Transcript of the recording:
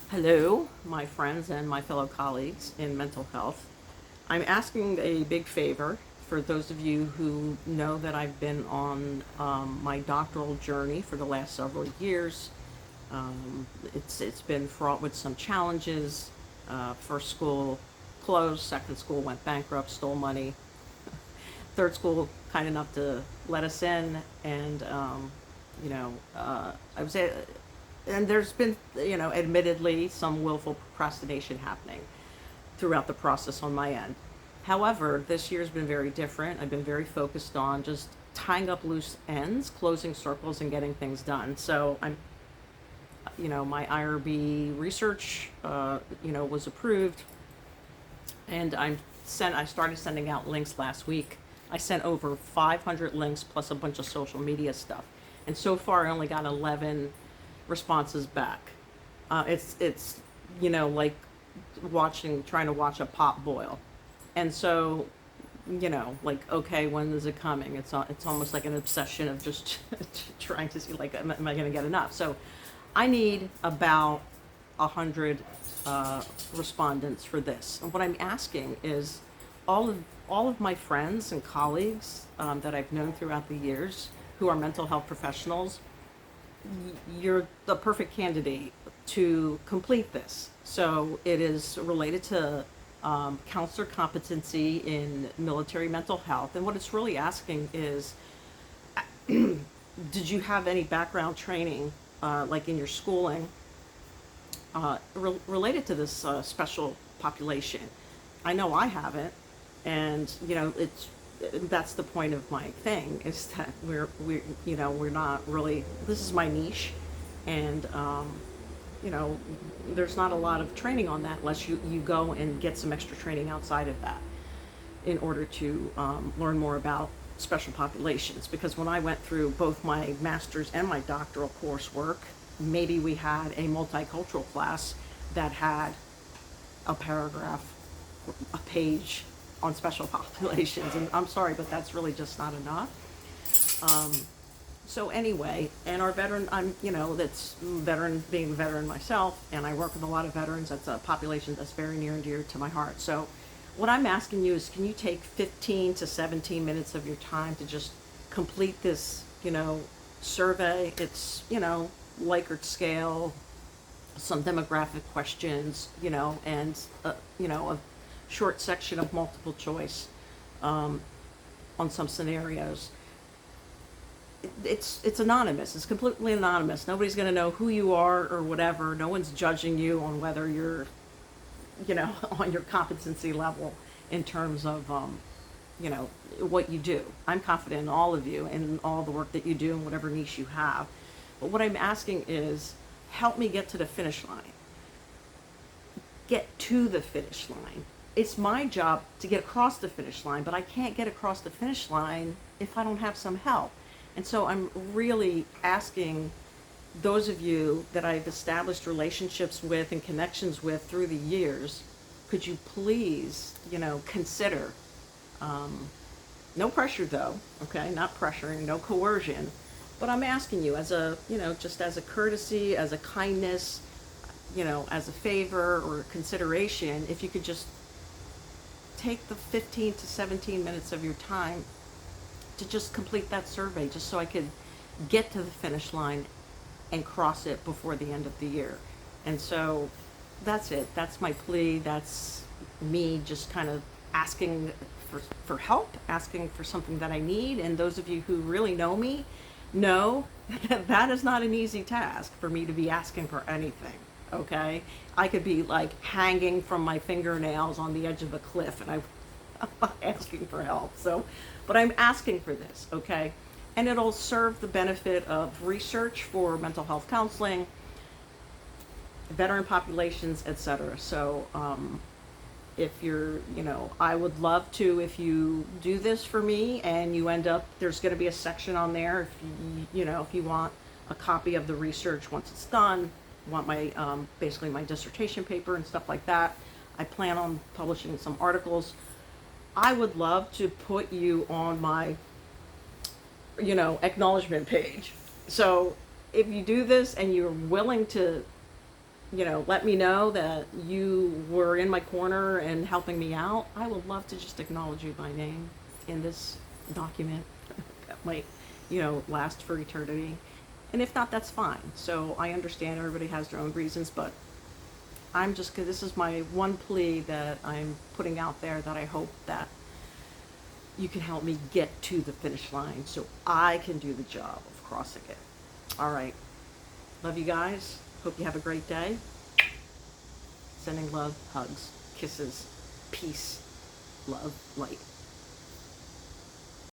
Hello, my friends and my fellow colleagues in mental health. I'm asking a big favor for those of you who know that I've been on my doctoral journey for the last several years. It's been fraught with some challenges. First school closed, second school went bankrupt, stole money. Third school kind enough to let us in, and I was and there's been, admittedly, some willful procrastination happening throughout the process on my end. However, this year's been very different. I've been very focused on just tying up loose ends, closing circles, and getting things done. So my IRB research, was approved, and I started sending out links last week. I sent over 500 links plus a bunch of social media stuff, and so far I only got 11 responses back. It's like trying to watch a pot boil, and so like, okay, when is it coming? It's almost like an obsession of just trying to see, like, am I going to get enough? So I need about 100 respondents for this. And what I'm asking is all of my friends and colleagues that I've known throughout the years who are mental health professionals, you're the perfect candidate to complete this. So it is related to counselor competency in military mental health. And what it's really asking is, did you have any background training, like in your schooling, related to this special population? I know I haven't, and that's the point of my thing, is that we're not really, this is my niche, and there's not a lot of training on that unless you go and get some extra training outside of that in order to learn more about special populations. Because when I went through both my master's and my doctoral coursework, maybe we had a multicultural class that had a paragraph, a page on special populations, and I'm sorry, but that's really just not enough. So anyway, and our veteran, that's veteran, being a veteran myself, and I work with a lot of veterans. That's a population that's very near and dear to my heart. So what I'm asking you is, can you take 15 to 17 minutes of your time to just complete this, survey? It's, Likert scale, some demographic questions, and, a short section of multiple choice on some scenarios. It's anonymous. It's completely anonymous. Nobody's going to know who you are or whatever. No one's judging you on whether you're, on your competency level in terms of, what you do. I'm confident in all of you and all the work that you do and whatever niche you have. But what I'm asking is, help me get to the finish line. Get to the finish line. It's my job to get across the finish line, but I can't get across the finish line if I don't have some help. And so I'm really asking those of you that I've established relationships with and connections with through the years, could you please, consider, no pressure though, okay, not pressuring, no coercion, but I'm asking you as a, just as a courtesy, as a kindness, as a favor or consideration, if you could just take the 15 to 17 minutes of your time to just complete that survey, just so I could get to the finish line and cross it before the end of the year. And so that's it. That's my plea. That's me just kind of asking for help, asking for something that I need. And those of you who really know me know that that is not an easy task for me to be asking for anything. Okay? I could be like hanging from my fingernails on the edge of a cliff, and I'm not asking for help. So, but I'm asking for this, okay? And it'll serve the benefit of research for mental health counseling, veteran populations, etc. So, if you're, I would love to, if you do this for me and you end up, there's going to be a section on there if if you want a copy of the research once it's done, want my, basically my dissertation paper and stuff like that. I plan on publishing some articles. I would love to put you on my, acknowledgement page. So if you do this and you're willing to let me know that you were in my corner and helping me out. I would love to just acknowledge you by name in this document that might, last for eternity. And if not, that's fine. So I understand everybody has their own reasons, but this is my one plea that I'm putting out there, that I hope that you can help me get to the finish line so I can do the job of crossing it. All right. Love you guys. Hope you have a great day. Sending love, hugs, kisses, peace, love, light.